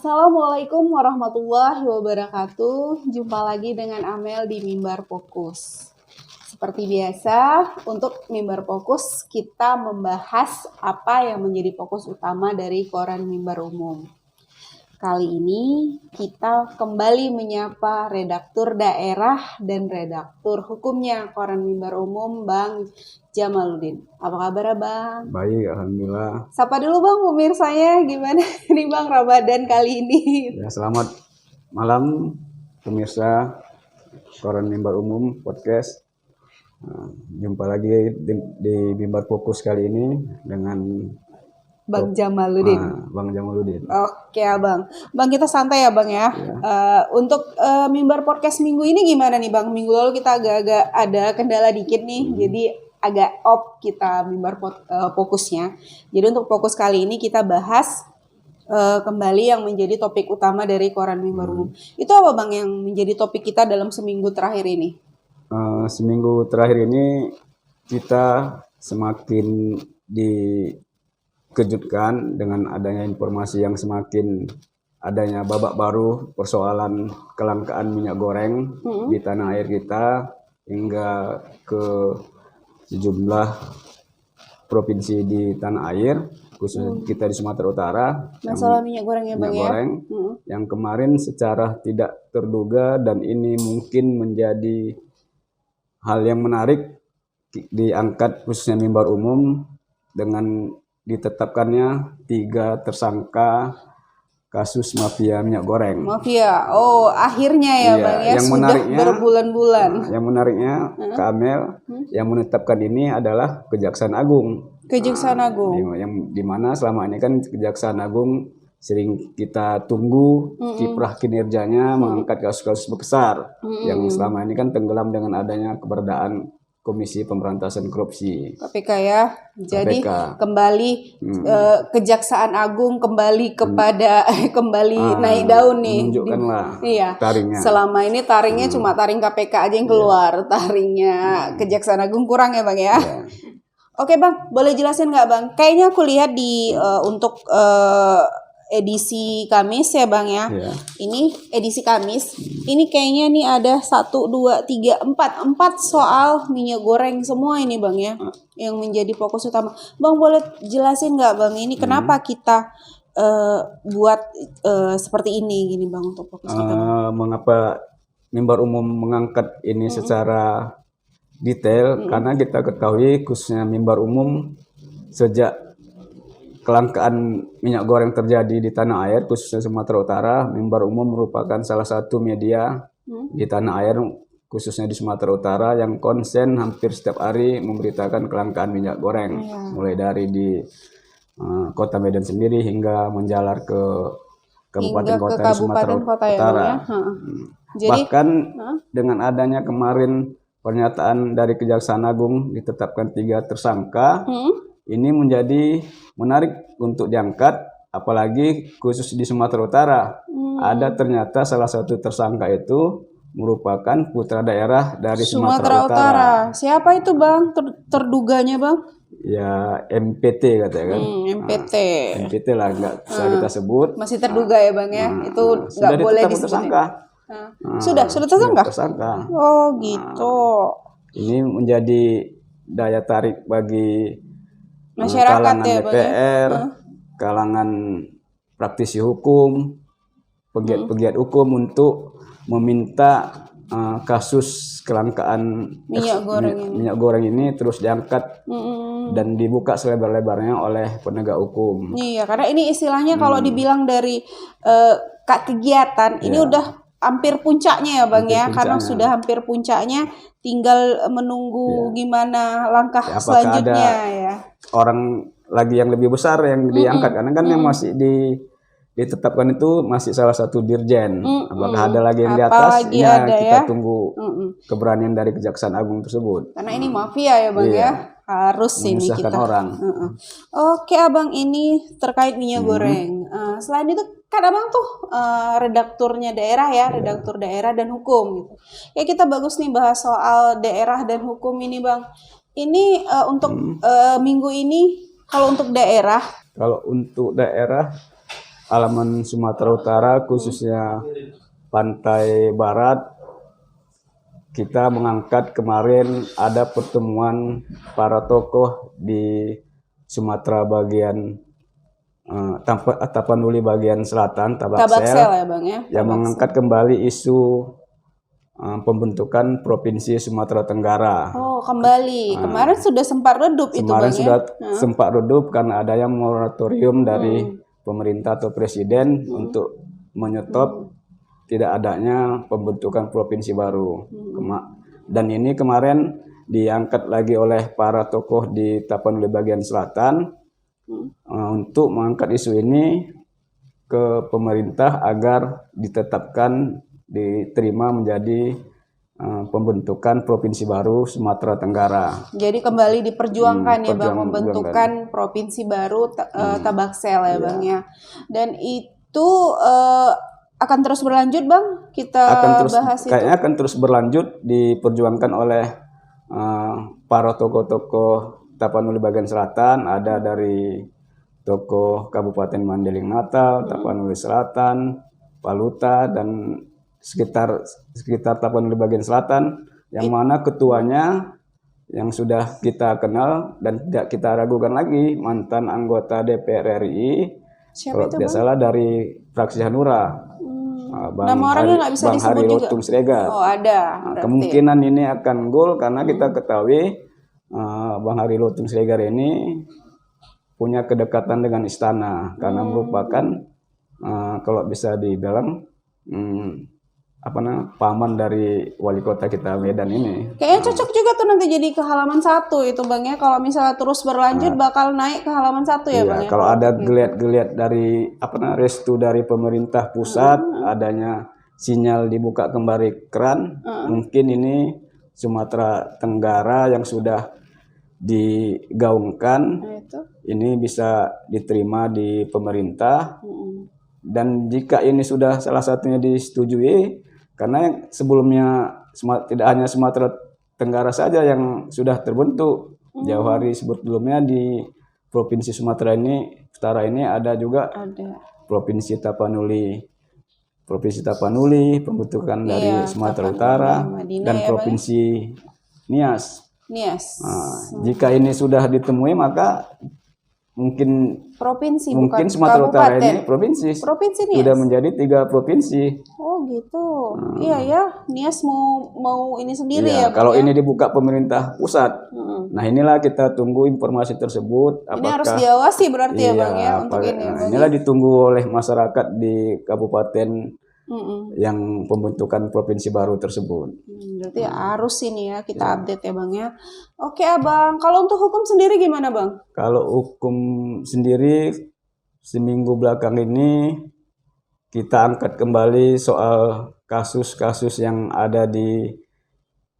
Assalamualaikum warahmatullahi wabarakatuh. Jumpa lagi dengan Amel di Mimbar Fokus. Seperti biasa, untuk Mimbar Fokus kita membahas apa yang menjadi fokus utama dari koran Mimbar Umum. Kali ini kita kembali menyapa redaktur daerah dan redaktur hukumnya koran Mimbar Umum, Bang Jamaluddin. Apa kabar, Bang? Baik, alhamdulillah. Sapa dulu, Bang, pemirsanya. Gimana nih, Bang, Ramadan kali ini? Ya, selamat malam pemirsa koran Mimbar Umum podcast. Jumpa lagi di Mimbar Fokus kali ini dengan Bang Jamaluddin. Bang Jamaluddin. Oke, Abang. Bang, kita santai ya, Bang ya. Untuk Mimbar Podcast minggu ini gimana nih, Bang? Minggu lalu kita agak-agak ada kendala dikit nih, jadi agak off kita Mimbar Fokusnya. Jadi untuk fokus kali ini kita bahas kembali yang menjadi topik utama dari koran Mimbar Umum. Itu apa, Bang, yang menjadi topik kita dalam seminggu terakhir ini? Seminggu terakhir ini kita semakin dikejutkan dengan adanya informasi yang semakin adanya babak baru persoalan kelangkaan minyak goreng di tanah air kita hingga ke sejumlah provinsi di tanah air, khususnya kita di Sumatera Utara. Masalah minyak goreng ya, Bang, yang kemarin secara tidak terduga, dan ini mungkin menjadi hal yang menarik diangkat khususnya Mimbar Umum dengan ditetapkannya 3 tersangka kasus mafia minyak goreng. Mafia, oh akhirnya ya, Bang ya, yang sudah berbulan-bulan. Yang menariknya, Kak Amel, yang menetapkan ini adalah Kejaksaan Agung. Kejaksaan Agung. Yang dimana selama ini kan Kejaksaan Agung sering kita tunggu kiprah kinerjanya mengangkat kasus-kasus besar yang selama ini kan tenggelam dengan adanya keberadaan Komisi Pemberantasan Korupsi KPK ya. Jadi KPK. Kembali Kejaksaan Agung kembali kepada naik daun nih. Menunjukkanlah taringnya. Selama ini taringnya cuma taring KPK aja yang keluar, taringnya Kejaksaan Agung kurang ya, Bang ya. Oke, Bang, boleh jelasin nggak, Bang? Kayaknya aku lihat di untuk edisi Kamis ya, Bang ya. Ini edisi Kamis. Ini kayaknya nih ada 1, 2, 3, 4 soal minyak goreng semua ini, Bang ya. Yang menjadi fokus utama. Bang, boleh jelasin nggak, Bang, ini kenapa kita buat seperti ini gini, Bang, untuk fokus kita, Bang? Mengapa Mimbar Umum mengangkat ini secara detail? Karena kita ketahui khususnya Mimbar Umum sejak kelangkaan minyak goreng terjadi di tanah air, khususnya Sumatera Utara, Mimbar Umum merupakan salah satu media di tanah air, khususnya di Sumatera Utara, yang konsen hampir setiap hari memberitakan kelangkaan minyak goreng, mulai dari di Kota Medan sendiri hingga menjalar ke kabupaten kota di Sumatera Utara. Jadi, bahkan dengan adanya kemarin pernyataan dari Kejaksaan Agung ditetapkan 3 tersangka, ini menjadi menarik untuk diangkat, apalagi khusus di Sumatera Utara. Ada ternyata salah satu tersangka itu merupakan putra daerah dari Sumatera Utara. Siapa itu, Bang? Terduganya, Bang? Ya, MPT katanya kan. MPT lah, nggak bisa kita sebut. Masih terduga ya, Bang ya? Itu nggak boleh disebut tersangka. Sudah tersangka? Oh gitu. Ini menjadi daya tarik bagi masyarakat kalangan ya, DPR, kalangan praktisi hukum, pegiat-pegiat hukum untuk meminta kasus kelangkaan minyak goreng ini terus diangkat dan dibuka selebar-lebarnya oleh penegak hukum. Iya, karena ini istilahnya kalau dibilang dari kegiatan ini udah hampir puncaknya ya, Bang ya, karena sudah hampir puncaknya, tinggal menunggu gimana langkah selanjutnya ya. Orang lagi yang lebih besar yang diangkat, karena kan yang masih ditetapkan itu masih salah satu dirjen. Apakah ada lagi yang di atas? Ya, kita tunggu keberanian dari Kejaksaan Agung tersebut. Karena ini mafia ya, Bang ya. Harus ini kita. Orang. Oke, Abang, ini terkait minyak goreng. Selain itu kan Abang tuh redakturnya daerah ya, redaktur daerah dan hukum gitu. Ya, kita bagus nih bahas soal daerah dan hukum ini, Bang. Ini untuk minggu ini kalau untuk daerah halaman Sumatera Utara, khususnya pantai barat, kita mengangkat kemarin ada pertemuan para tokoh di Sumatera bagian Tapanuli bagian selatan, Tabaksel ya Bang ya. yang mengangkat kembali isu pembentukan Provinsi Sumatera Tenggara. Oh, kembali. Kemarin sudah sempat redup itu Bang Kemarin sudah ya. sempat redup karena adanya moratorium dari pemerintah atau presiden untuk menyetop tidak adanya pembentukan provinsi baru. Dan ini kemarin diangkat lagi oleh para tokoh di Tapanuli bagian selatan untuk mengangkat isu ini ke pemerintah agar ditetapkan, diterima menjadi pembentukan provinsi baru Sumatera Tenggara. Jadi kembali diperjuangkan ya Bang, membentukan provinsi baru Tabaksel ya Bang ya. Dan itu akan terus berlanjut Bang, kita bahas itu. Kayaknya akan terus berlanjut, diperjuangkan oleh para tokoh-tokoh Tapanuli bagian selatan, ada dari tokoh Kabupaten Mandailing Natal, Tapanuli Selatan, Paluta, dan sekitar Tapanuli bagian selatan, yang mana ketuanya yang sudah kita kenal dan tidak kita ragukan lagi, mantan anggota DPR RI, kalau tidak salah dari fraksi Hanura. Nama orangnya nggak bisa disebut Hari juga. Lotung Siregar. Oh ada. Kemungkinan ini akan gol karena kita ketahui Bang Hari Lotung Siregar ini punya kedekatan dengan istana karena merupakan kalau bisa dibilang paman dari wali kota kita Medan ini. Kayaknya cocok juga tuh nanti jadi ke halaman 1 itu Bang ya. Kalau misalnya terus berlanjut bakal naik ke halaman 1 ya Bang ya. Kalau ada geliat-geliat dari restu dari pemerintah pusat, adanya sinyal dibuka kembali keran, mungkin ini Sumatera Tenggara yang sudah digaungkan ini bisa diterima di pemerintah. Dan jika ini sudah salah satunya disetujui, karena yang sebelumnya tidak hanya Sumatera Tenggara saja yang sudah terbentuk, jauh hari sebelumnya di Provinsi Sumatera Utara ini ada juga Provinsi Tapanuli, pembentukan dari Sumatera Utara, dan Provinsi Nias. Jika ini sudah ditemui, maka mungkin Sumatera Utara ini provinsi Nias sudah menjadi 3 provinsi. Oh gitu. Iya ya, Nias mau ini sendiri ya Bang, kalau ini dibuka pemerintah pusat. Nah, inilah kita tunggu informasi tersebut. Ini harus diawasi berarti ya Bang ya untuk ini. Inilah ditunggu oleh masyarakat di kabupaten yang pembentukan provinsi baru tersebut. Berarti harus ini ya kita update ya Bang ya. Oke Abang, kalau untuk hukum sendiri gimana Bang? Kalau hukum sendiri seminggu belakang ini kita angkat kembali soal kasus-kasus yang ada di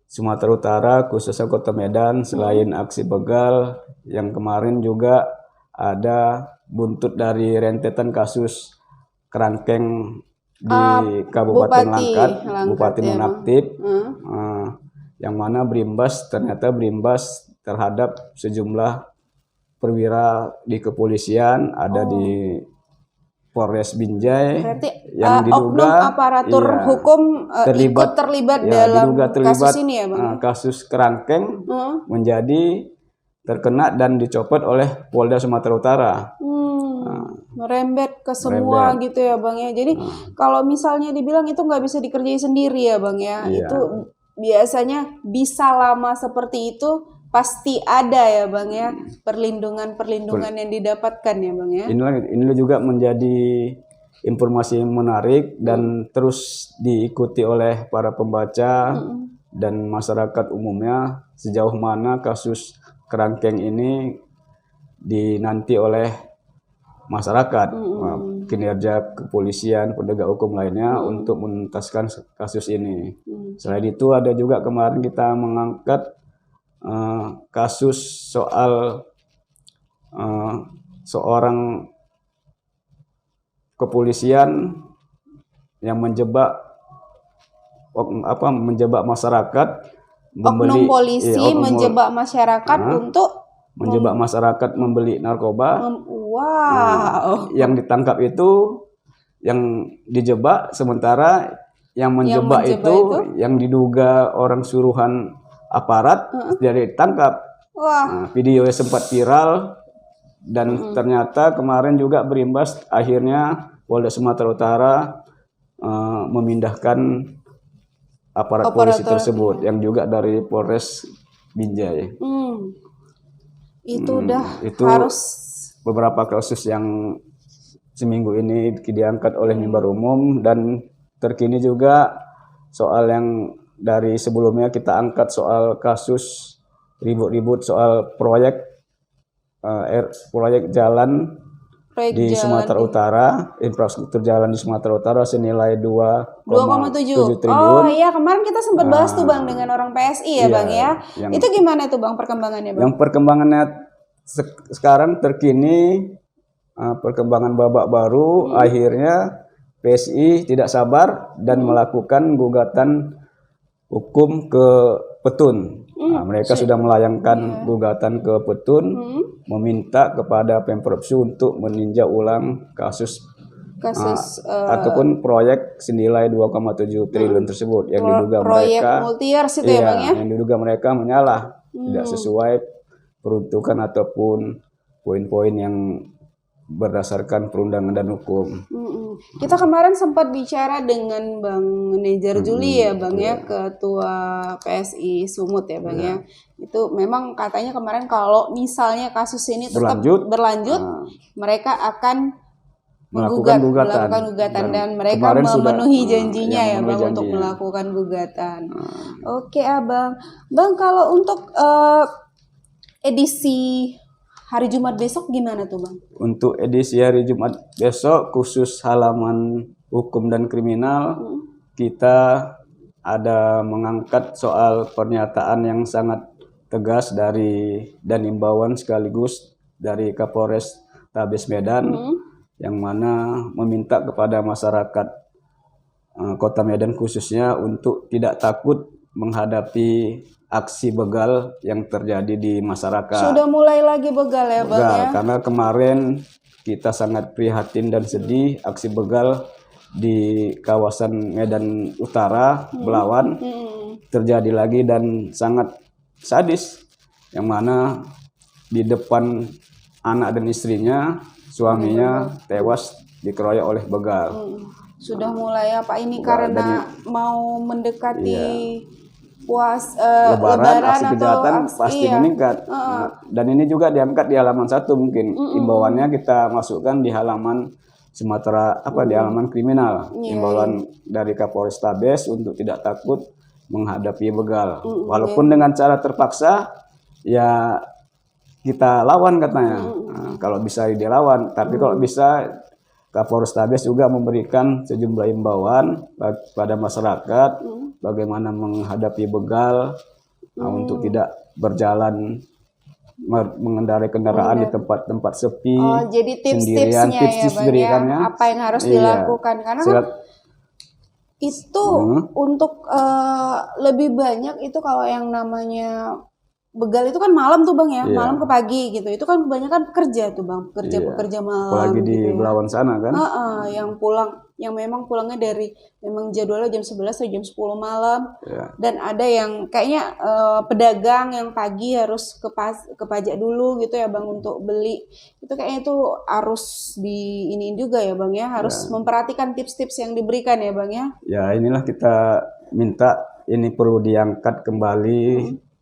Sumatera Utara, khususnya Kota Medan. Selain aksi begal yang kemarin juga ada buntut dari rentetan kasus kerangkeng di Kabupaten Langkat, Bupati Nonaktif, yang mana ternyata berimbas terhadap sejumlah perwira di kepolisian, ada di Polres Binjai. Berarti yang diduga oknum aparatur hukum terlibat dalam kasus ini ya Bang? Kasus kerangkeng menjadi terkena dan dicopot oleh Polda Sumatera Utara. Merembet ke semua gitu ya Bang ya. Jadi kalau misalnya dibilang itu nggak bisa dikerjain sendiri ya Bang ya. Itu biasanya bisa lama seperti itu pasti ada ya Bang ya, perlindungan yang didapatkan ya Bang ya. Inilah juga menjadi informasi menarik dan terus diikuti oleh para pembaca dan masyarakat umumnya, sejauh mana kasus kerangkeng ini dinanti oleh masyarakat, kinerja kepolisian, penegak hukum lainnya untuk menuntaskan kasus ini. Selain itu ada juga kemarin kita mengangkat kasus soal seorang kepolisian yang menjebak masyarakat, oknum polisi menjebak masyarakat untuk menjebak masyarakat membeli narkoba. Wow. Yang ditangkap itu yang dijebak, sementara yang menjebak itu yang diduga orang suruhan aparat jadi ditangkap. Wah. Videonya sempat viral dan ternyata kemarin juga berimbas, akhirnya Polda Sumatera Utara memindahkan aparat polisi tersebut yang juga dari Polres Binjai. Itu udah itu harus beberapa kasus yang seminggu ini diangkat oleh Mimbar Umum, dan terkini juga soal yang dari sebelumnya kita angkat soal kasus ribut-ribut soal proyek jalan di Sumatera Utara, infrastruktur jalan di Sumatera Utara senilai 2,7 triliun. Oh iya, kemarin kita sempat bahas tuh Bang dengan orang PSI ya Bang ya. Itu gimana tuh Bang perkembangannya Bang? Yang perkembangannya sekarang terkini, perkembangan babak baru, akhirnya PSI tidak sabar dan melakukan gugatan hukum ke Petun. Mereka sudah melayangkan gugatan ke Petun, meminta kepada Pemprov Su untuk meninjau ulang kasus ataupun proyek senilai 2,7 triliun tersebut yang diduga mereka multi-years itu ya Bang ya? Yang diduga mereka menyalah, tidak sesuai peruntukan ataupun poin-poin yang berdasarkan perundangan dan hukum. Kita kemarin sempat bicara dengan Bang Nejar Juli ya Bang ya, Ketua PSI Sumut ya Bang ya. Itu memang katanya kemarin kalau misalnya kasus ini tetap berlanjut mereka akan melakukan gugatan dan mereka memenuhi janjinya ya Bang untuk melakukan gugatan. Oke Abang. Bang, kalau untuk edisi hari Jumat besok gimana tuh Bang? Untuk edisi hari Jumat besok khusus halaman hukum dan kriminal, kita ada mengangkat soal pernyataan yang sangat tegas dan imbauan sekaligus dari Kapolres Tabes Medan, yang mana meminta kepada masyarakat Kota Medan khususnya untuk tidak takut menghadapi aksi begal yang terjadi di masyarakat. Sudah mulai lagi begal ya Bang ya? Karena kemarin kita sangat prihatin dan sedih aksi begal di kawasan Medan Utara, Belawan, terjadi lagi dan sangat sadis, yang mana di depan anak dan istrinya, suaminya tewas dikeroyok oleh begal. Sudah mulai apa ini karena mau mendekati Lebaran, aksi kejahatan pasti meningkat. Dan ini juga diangkat di halaman 1 mungkin. Imbauannya kita masukkan di halaman Sumatera di halaman kriminal. Imbauan dari Kapolres Tabes untuk tidak takut menghadapi begal. Walaupun dengan cara terpaksa ya kita lawan katanya. Kalau bisa dilawan, tapi kalau bisa Kapolres Tabes juga memberikan sejumlah imbauan pada masyarakat bagaimana menghadapi begal, untuk tidak berjalan mengendarai kendaraan di tempat-tempat sepi. Jadi tips-tipsnya ya Bang ya, apa yang harus dilakukan karena itu untuk lebih banyak itu kalau yang namanya begal itu kan malam tuh Bang ya, malam ke pagi gitu. Itu kan kebanyakan pekerja tuh Bang, pekerja malam. Apalagi di gitu Belawan sana kan. Yang pulang, yang memang pulangnya dari memang jadwalnya jam 11 atau jam 10 malam. Dan ada yang kayaknya pedagang yang pagi harus ke pajak dulu gitu ya Bang untuk beli. Itu kayaknya itu harus diiniin juga ya Bang ya, harus memperhatikan tips-tips yang diberikan ya Bang ya. Ya inilah kita minta ini perlu diangkat kembali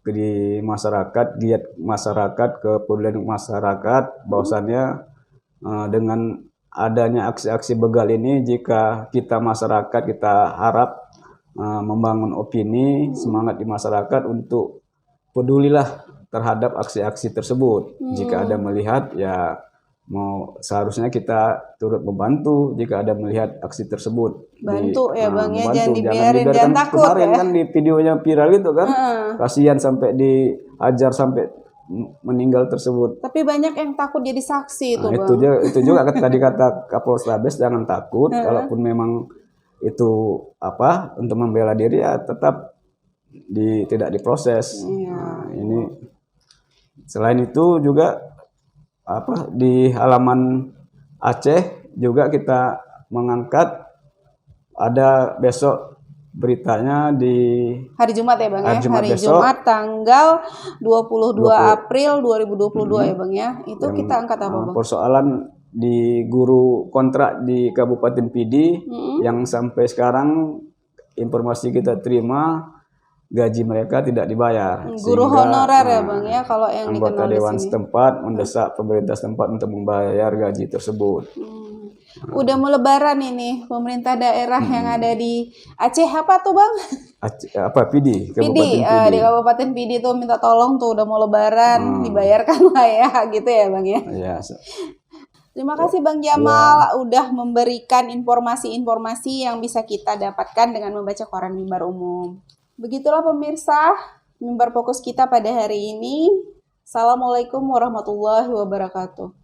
di masyarakat, giat masyarakat, kepedulian masyarakat, bahwasannya dengan adanya aksi-aksi begal ini, jika kita masyarakat kita harap membangun opini, semangat di masyarakat untuk pedulilah terhadap aksi-aksi tersebut. Jika ada melihat ya seharusnya kita turut membantu jika ada melihat aksi tersebut. Bantu ya Bang ya, jangan dibiarin, jangan takut kemarin kan di videonya viral itu kan, kasihan sampai dihajar sampai meninggal tersebut. Tapi banyak yang takut jadi saksi itu Bang. Itu juga tadi kata Kapolres Tabes, jangan takut, kalaupun memang itu untuk membela diri ya tetap tidak diproses. Ini Selain itu juga di halaman Aceh juga kita mengangkat, ada besok beritanya di Hari Jumat ya Bang ya. Hari Jumat Hari besok. Jumat tanggal 22 20. April 2022 ya Bang ya. Itu kita angkat apa Bang? Persoalan di guru kontrak di Kabupaten Pidi yang sampai sekarang informasi kita terima gaji mereka tidak dibayar. Guru honorer ya Bang ya, kalau yang anggota dikenal di dewan sini. setempat mendesak pemerintah setempat untuk membayar gaji tersebut. Udah mau lebaran ini, pemerintah daerah yang ada di Aceh apa tuh Bang? Pidi, Kabupaten Pidi, Pidi. di Kabupaten Pidi tuh minta tolong tuh udah mau lebaran, dibayarkan lah ya, gitu ya Bang ya. Ya. Terima kasih Bang Jamal udah memberikan informasi-informasi yang bisa kita dapatkan dengan membaca koran Mimbar Umum. Begitulah pemirsa, Mimbar Fokus kita pada hari ini. Assalamualaikum warahmatullahi wabarakatuh.